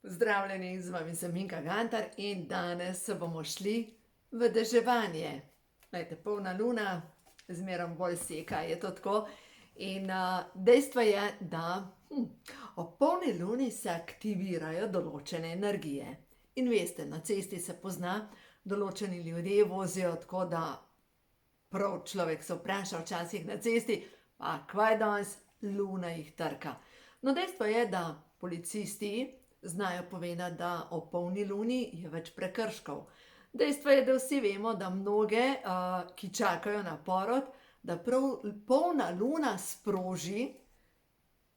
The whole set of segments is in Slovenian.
Pozdravljeni, z vami sem Minka Gantar in danes se bomo šli v deževanje. Glejte, polna luna, zmerom bolj seka, je to tako. In dejstvo je, da ob polni luni se aktivirajo določene energije. In veste, na cesti se pozna, določeni ljudje vozijo tako, da prav človek se vpraša včasih na cesti, pa kvaj danes luna jih trka. No, dejstvo je, da policisti znajo povedati, da ob polni luni je več prekrškov. Dejstvo je, da vsi vemo, da mnoge, ki čakajo na porod, da prav polna luna sproži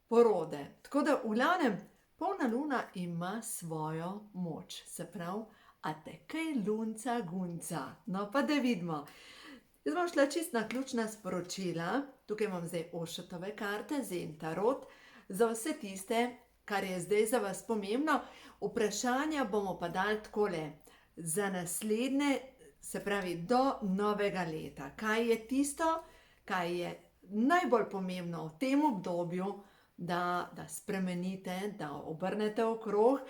porode. Tako da v glavnem, polna luna ima svojo moč. Se pravi, a te kaj lunca gunca. No, pa da vidimo. Jaz bom šla čisto na ključna sporočila. Tukaj imam zdaj Ošotove karte, Zen tarot, za vse tiste, kar je zdaj za vas pomembno. Vprašanja bomo pa dali takole, za naslednje, se pravi do novega leta. Kaj je tisto, kaj je najbolj pomembno v tem obdobju, da spremenite, da obrnete okrog,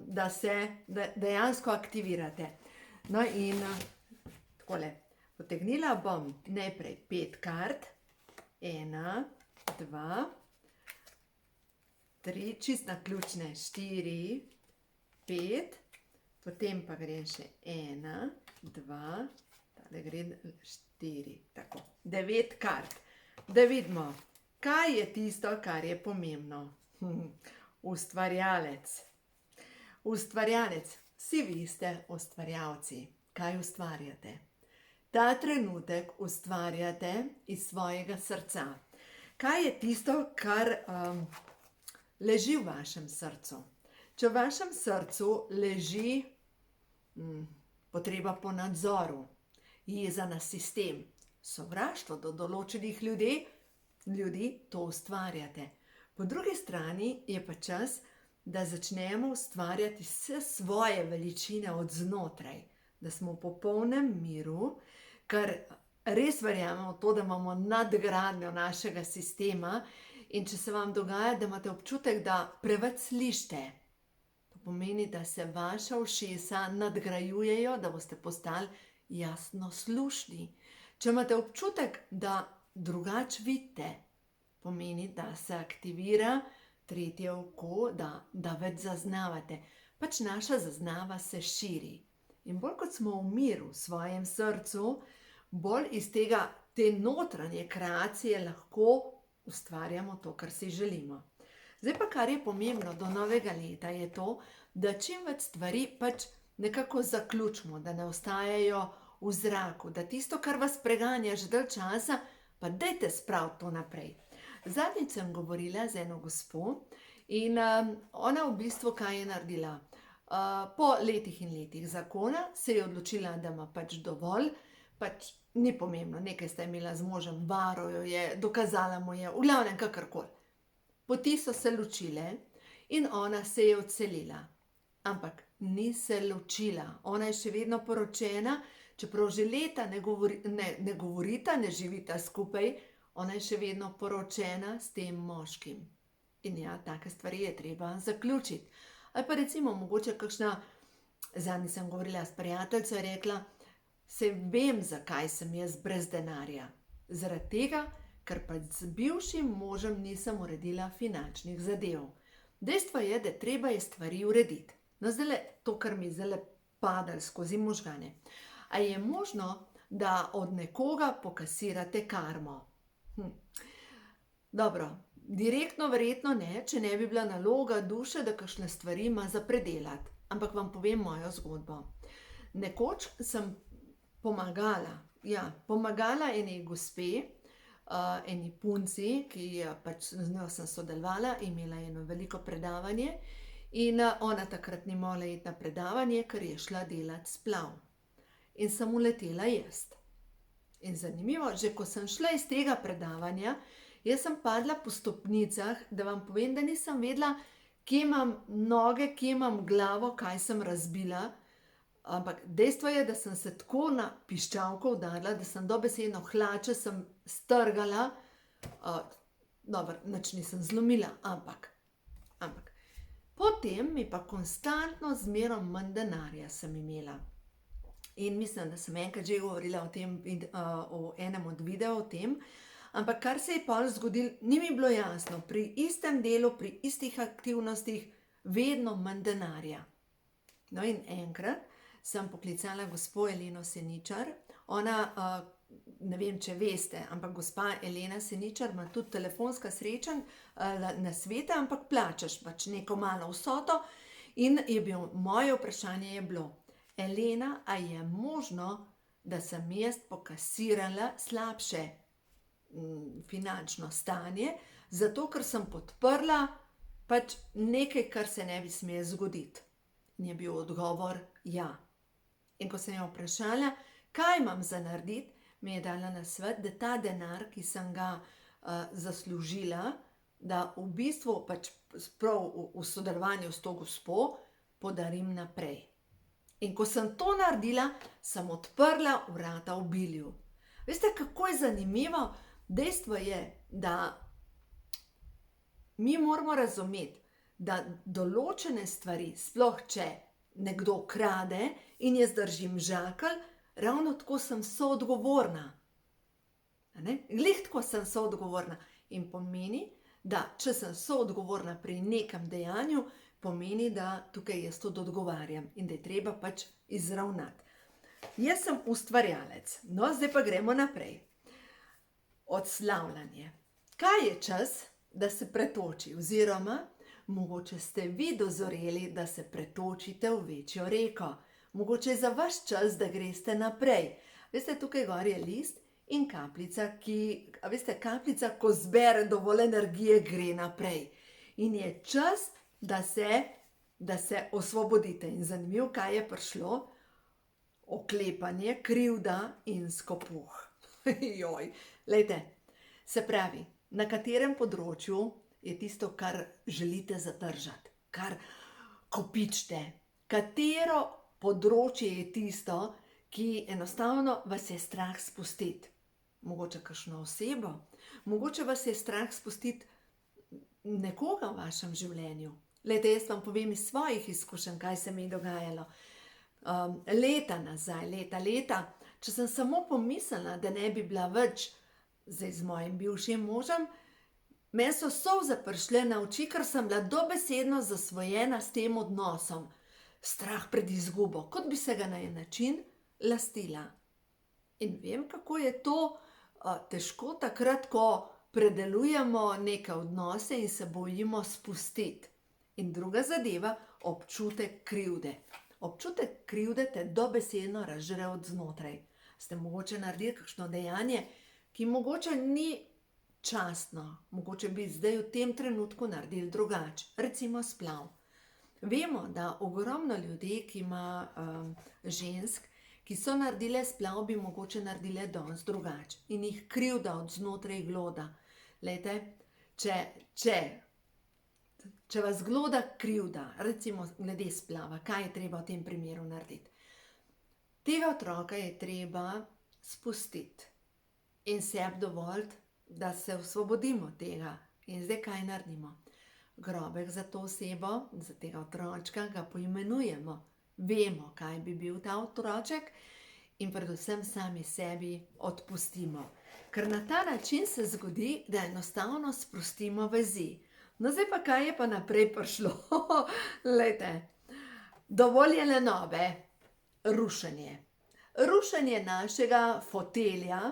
da se dejansko aktivirate. No in takole, potegnila bom najprej 5 kart, 1, 2, 3, čist naključne, 4, 5, potem pa grem še 1, 2, tale gre 4, tako, 9 kart. Da vidimo, kaj je tisto, kar je pomembno. Ustvarjalec. Ustvarjalec, vsi vi ste ustvarjalci. Kaj ustvarjate? Ta trenutek ustvarjate iz svojega srca. Kaj je tisto, kar leži v vašem srcu? Če v vašem srcu leži potreba po nadzoru, jeza na sistem, sovraštvo do določenih ljudi, to ustvarjate. Po drugi strani je pa čas, da začnemo ustvarjati vse svoje veličine od znotraj, da smo v popolnem miru, ker res verjamemo v to, da imamo nadgradnjo našega sistema. In če se vam dogaja, da imate občutek, da preveč slišite, to pomeni, da se vaša ušesa nadgrajujejo, da boste postali jasnoslušni. Če imate občutek, da drugače vidite, pomeni, da se aktivira tretje oko, da več zaznavate. Pač naša zaznava se širi. In bolj kot smo v miru v svojem srcu, bolj iz te notranje kreacije lahko ustvarjamo to, kar si želimo. Zdaj pa, kar je pomembno do novega leta, je to, da čim več stvari pač nekako zaključimo, da ne ostajajo v zraku, da tisto, kar vas preganja že dalj časa, pa dajte spraviti to naprej. Zadnjič sem govorila z eno gospo in ona v bistvu kaj je naredila? Po letih in letih zakona se je odločila, da ima pač dovolj, pač ni pomembno, nekaj sta imela z možem, varal jo je, dokazala mu je, v glavnem kakorkoli. Poti so se ločile in ona se je odselila. Ampak ni se ločila, ona je še vedno poročena, čeprav že leta ne govorita, ne živita skupaj, ona je še vedno poročena s tem moškim. In ja, take stvari je treba zaključiti. Ali pa recimo mogoče kakšna, zadnjič sem govorila s prijateljico, je rekla, saj vem, zakaj sem jaz brez denarja. Zaradi tega, ker pač z bivšim možem nisem uredila finančnih zadev. Dejstvo je, da treba je stvari urediti. No, zdajle, to, kar mi zdajle pada skozi možgane. A je možno, da od nekoga pokasirate karmo? Dobro, direktno verjetno ne, če ne bi bila naloga duše, da kakšne stvari ima za predelati. Ampak vam povem mojo zgodbo. Nekoč sem pomagala eni gospe, eni punci, ki pač z njo sem sodelovala, imela eno veliko predavanje in ona takrat ni mogla iti na predavanje, ker je šla delat splav. In sem uletela jaz. In zanimivo, že ko sem šla iz tega predavanja, jaz sem padla po stopnicah, da vam povem, da nisem vedela, kje imam noge, kje imam glavo, kaj sem razbila. Ampak dejstvo je, da sem se tako na piščalko udarila, da sem dobesedno hlače sem strgala, dobro, nič nisem zlomila, ampak po tem mi pa konstantno zmerom manj denarja sem imela. In mislim, da sem enkrat že govorila o tem, o enem od videov o tem, ampak kar se je pol zgodilo, ni mi bilo jasno, pri istem delu, pri istih aktivnostih, vedno manj denarja. No in enkrat sem poklicala gospo Eleno Seničar, ona, ne vem, če veste, ampak gospa Elena Seničar ima tudi telefonska srečanja, nasvete, ampak plačaš pač neko malo vsoto. In moje vprašanje je bilo: Elena, a je možno, da sem jaz pokasirala slabše finančno stanje, zato ker sem podprla pač nekaj, kar se ne bi smelo zgoditi? In je bil odgovor ja. In ko sem jo vprašala, kaj imam za narediti, mi je dala nasvet, da ta denar, ki sem ga zaslužila, da v bistvu pač prav v sodelovanju s to gospo podarim naprej. In ko sem to naredila, sem odprla vrata obilju. Veste, kako je zanimivo? Dejstvo je, da mi moramo razumeti, da določene stvari, sploh če nekdo krade in jaz držim žakelj, ravno tako sem soodgovorna. Glih tako sem soodgovorna. In pomeni, da če sem soodgovorna pri nekem dejanju, pomeni, da tukaj jaz tudi odgovarjam in da je treba pač izravnati. Jaz sem ustvarjalec. No, zdaj pa gremo naprej. Odslavljanje. Kaj je čas, da se pretoči? Oziroma, mogoče ste vi dozoreli, da se pretočite v večjo reko. Mogoče je za vaš čas, da greste naprej. Veste, tukaj gor je list in kapljica, kapljica, ko zbere dovolj energije, gre naprej. In je čas, da se osvobodite. In zanimivo, kaj je prišlo? Oklepanje, krivda in skopuh. Joj, lejte, se pravi, na katerem področju je tisto, kar želite zadržati, kar kopičite, katero področje je tisto, ki enostavno vas je strah spustiti. Mogoče kakšno osebo, mogoče vas je strah spustiti nekoga v vašem življenju. Lejte, jaz vam povem iz svojih izkušenj, kaj se mi je dogajalo. Leta nazaj, leta, če sem samo pomislila, da ne bi bila več zdaj z mojim bivšim možem, meni so solze prišle na oči, ker sem bila dobesedno zasvojena s tem odnosom. Strah pred izgubo, kot bi se ga na en način lastila. In vem, kako je to težko takrat, ko predelujemo neke odnose in se bojimo spustiti. In druga zadeva, občutek krivde. Občutek krivde te dobesedno razžre od znotraj. Ste mogoče naredili kakšno dejanje, ki mogoče ni častno, mogoče bi zdaj v tem trenutku naredili drugače, recimo splav. Vemo, da ogromno ljudi, ki ima žensk, ki so naredile splav, bi mogoče naredile dosti drugače in jih krivda od znotraj gloda. Lejte, če vas gloda krivda, recimo glede splava, kaj je treba v tem primeru narediti? Tega otroka je treba spustiti in sebi dovoliti, da se osvobodimo tega. In zdaj kaj naredimo? Grobek za to osebo, za tega otročka, ga poimenujemo. Vemo, kaj bi bil ta otroček in predvsem sami sebi odpustimo. Ker na ta način se zgodi, da enostavno sprostimo vezi. No, zdaj pa kaj je pa naprej prišlo? Lejte, dovolj je lenobe, rušenje. Rušenje našega fotelja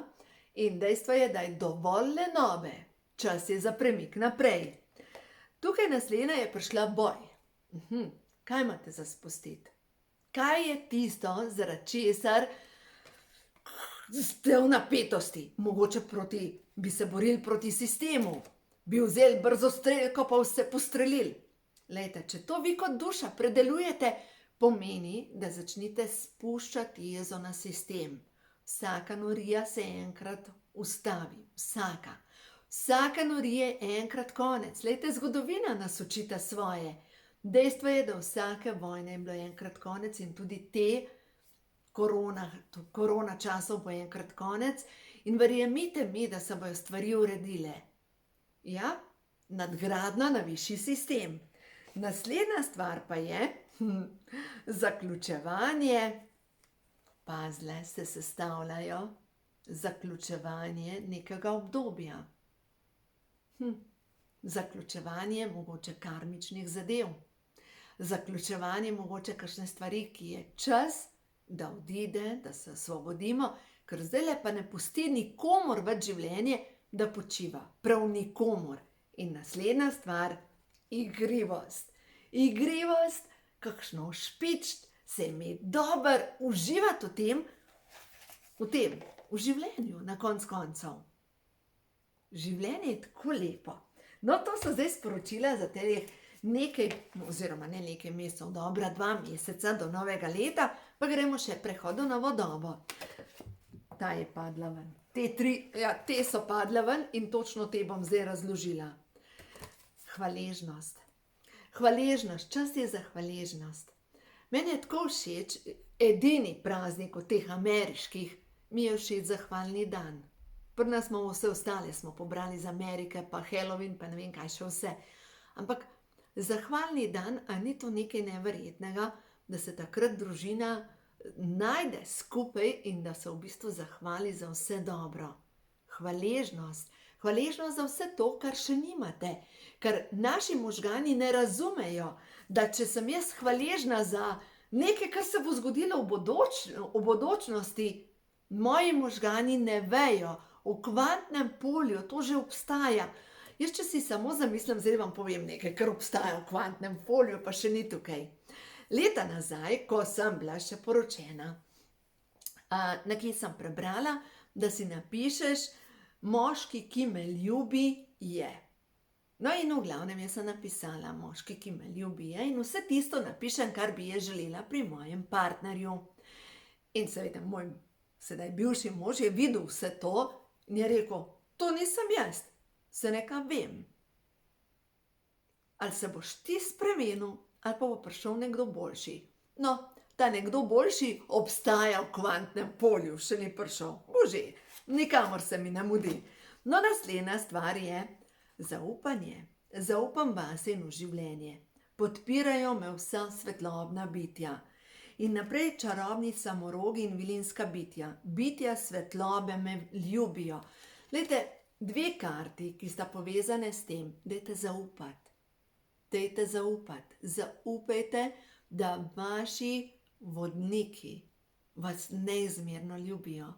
in dejstvo je, da je dovolj lenobe. Čas je za premik naprej. Tukaj naslednja je prišla boj. Kaj imate za spustiti? Kaj je tisto, zaradi česar ste v napetosti? Mogoče bi se borili proti sistemu. Bi vzeli brzo strelko, pa vse postrelili. Lejte, če to vi kot duša predelujete, pomeni, da začnite spuščati jezo na sistem. Vsaka norija se enkrat ustavi. Vsaka norija je enkrat konec. Lejte, zgodovina nas učita svoje. Dejstvo je, da vsake vojne je bilo enkrat konec in tudi te korona časov bo enkrat konec. In verjemite mi, da se bojo stvari uredile. Ja, nadgradnja na višji sistem. Naslednja stvar pa je zaključevanje. Pazle se sestavljajo zaključevanje nekega obdobja. Zaključevanje mogoče karmičnih zadev. Zaključevanje mogoče kakšne stvari, ki je čas, da odide, da se osvobodimo, ker zdajle pa ne pusti nikomur več življenje, da počiva. Prav nikomur. In naslednja stvar, igrivost. Igrivost, kakšno špičt, se imeti dober, uživati v življenju na konc koncev. Življenje je tako lepo. No, to so zdaj sporočila za teh nekaj, oziroma ne nekaj mesecev, dobra 2 meseca do novega leta, pa gremo še prehod v novo dobo. Ta je padla ven. Te so padle ven in točno te bom zdaj razložila. Hvaležnost. Hvaležnost, čas je za hvaležnost. Meni je tako všeč, edini praznik od teh ameriških, mi je všeč zahvalni dan. Pri nas smo vse ostale, smo pobrali iz Amerike, pa Halloween, pa ne vem kaj še vse. Ampak zahvalni dan, a ni to nekaj neverjetnega, da se takrat družina najde skupaj in da se v bistvu zahvali za vse dobro. Hvaležnost. Hvaležnost za vse to, kar še nimate. Ker naši možgani ne razumejo, da če sem jaz hvaležna za nekaj, kar se bo zgodilo v bodočnosti, moji možgani ne vejo. V kvantnem polju to že obstaja. Jaz, če si samo zamislim, zdaj vam povem nekaj, kar obstaja v kvantnem polju, pa še ni tukaj. Leta nazaj, ko sem bila še poročena, nekje sem prebrala, da si napišeš, moški, ki me ljubi, je. No in v glavnem jaz sem napisala, moški, ki me ljubi, je, in vse tisto napišem, kar bi jaz želela pri mojem partnerju. In seveda, moj sedaj bivši mož je videl vse to in je rekel, to nisem jaz, se nekaj vem. Ali se boš ti spremenil, ali pa bo prišel nekdo boljši. No, ta nekdo boljši obstaja v kvantnem polju, še ni prišel. Bože, nikamor se mi ne mudi. No, naslednja stvar je zaupanje. Zaupam vase in v življenje. Podpirajo me vsa svetlobna bitja. In naprej čarobni samorogi in vilinska bitja. Bitja svetlobe me ljubijo. Glejte, 2 karti, ki sta povezane s tem, dajte zaupati. Dajte zaupati. Zaupajte, da vaši vodniki vas neizmerno ljubijo.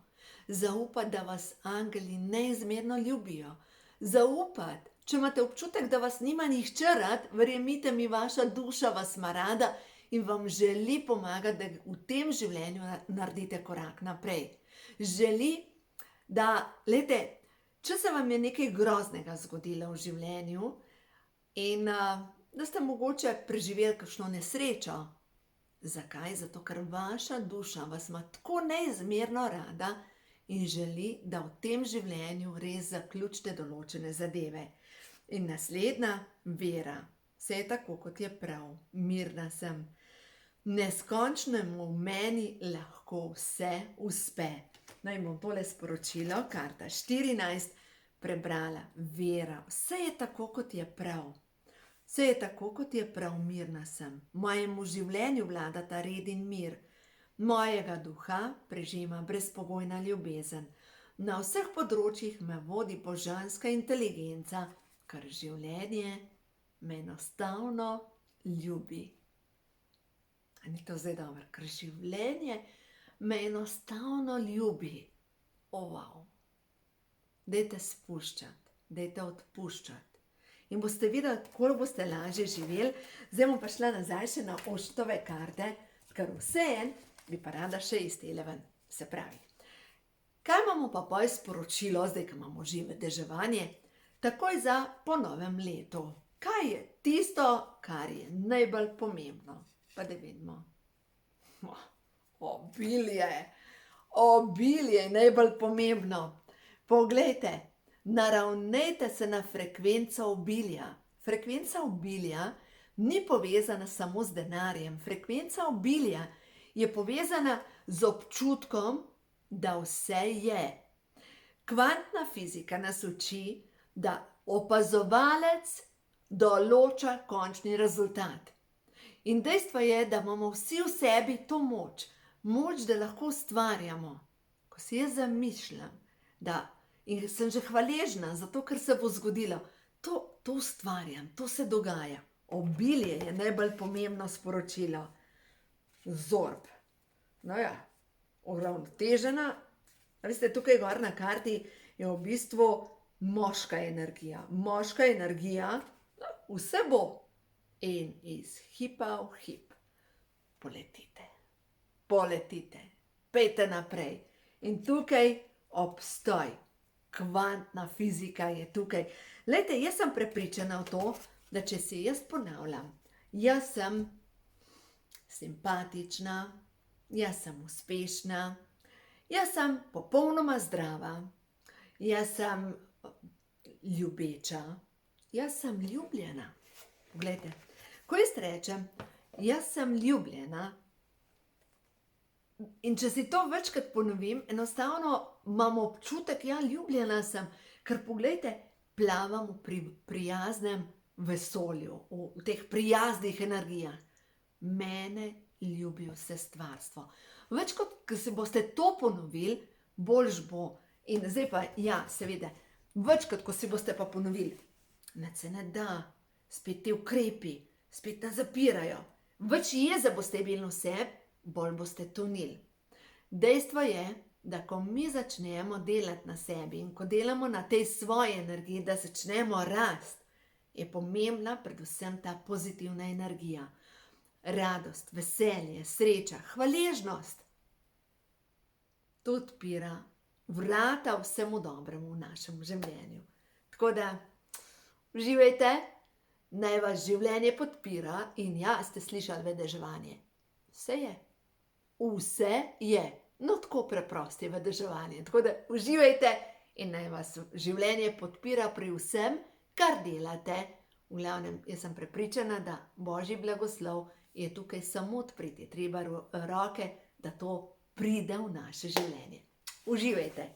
Zaupati, da vas angeli neizmerno ljubijo. Zaupati, če imate občutek, da vas nima nihče rad, verjemite mi, vaša duša vas ima rada in vam želi pomagati, da v tem življenju naredite korak naprej. Želi, da, glejte, če se vam je nekaj groznega zgodilo v življenju in da ste mogoče preživeli kakšno nesrečo. Zakaj? Zato, ker vaša duša vas ima tako neizmerno rada in želi, da v tem življenju res zaključite določene zadeve. In naslednja, vera. Vse je tako, kot je prav. Mirna sem. Neskončnemu v meni lahko vse uspe. Naj bom tole sporočilo, karta 14, prebrala. Vera. Vse je tako, kot je prav. Vse je tako, kot je prav, mirna sem. Mojemu življenju vladata red in mir. Mojega duha prežema brezpogojna ljubezen. Na vseh področjih me vodi božanska inteligenca, ker življenje me enostavno ljubi. A ni to zdaj dobro? Ker življenje me enostavno ljubi. Wow. Dajte spuščati, dajte odpuščati. In boste videli, koliko boste lažje živeli. Zdaj bom pa šla nazaj še na Oštove karte, ker vseeno bi pa rada še iz tele ven. Se pravi, kaj imamo pa poj sporočilo, zdaj, ko imamo žive deževanje, takoj za po novem letu? Kaj je tisto, kar je najbolj pomembno? Pa da vidimo. Obilje. Obilje je najbolj pomembno. Poglejte, naravnajte se na frekvenco obilja. Frekvenca obilja ni povezana samo z denarjem. Frekvenca obilja je povezana z občutkom, da vse je. Kvantna fizika nas uči, da opazovalec določa končni rezultat. In dejstvo je, da imamo vsi v sebi to moč, da lahko ustvarjamo. Ko si jaz zamišljam, in sem že hvaležna za to, kar se bo zgodilo, to ustvarjam, to se dogaja. Obilje je najbolj pomembno sporočilo. Zorb. No ja, uravnotežena. Veste, tukaj gor na karti je v bistvu moška energija. Moška energija, vse bo. In iz hipa v hip poletite. Poletite. Pejte naprej. In tukaj obstoj. Kvantna fizika je tukaj. Glejte, jaz sem prepričana v to, da če si jaz ponavljam, jaz sem simpatična, jaz sem uspešna, jaz sem popolnoma zdrava, jaz sem ljubeča, jaz sem ljubljena. Poglejte, ko jaz rečem, jaz sem ljubljena, in če si to večkrat ponovim, enostavno imam občutek, ja, ljubljena sem, ker poglejte, plavam v prijaznem vesolju, v teh prijaznih energijah. Mene ljubi vse stvarstvo. Več kot, ko si boste to ponovili, boljš bo. In zdaj pa, ja, seveda, več kot, ko si boste pa ponovili, nič se ne da, spet te ukrepi, spet nas zapirajo. Več jeze boste imeli v sebi, bolj boste tonili. Dejstvo je, da ko mi začnemo delati na sebi in ko delamo na tej svoji energiji, da začnemo rasti, je pomembna predvsem ta pozitivna energija. Radost, veselje, sreča, hvaležnost. To odpira vrata vsemu dobremu v našem življenju. Tako da, uživajte, naj vas življenje podpira in ja, ste slišali vedeževanje. Vse je. Vse je. No, tako preprosto je vedeževanje. Tako da uživajte in naj vas življenje podpira pri vsem, kar delate. V glavnem, jaz sem prepričana, da Božji blagoslov je tukaj samo odpriti. Treba roke, da to pride v naše življenje. Uživajte.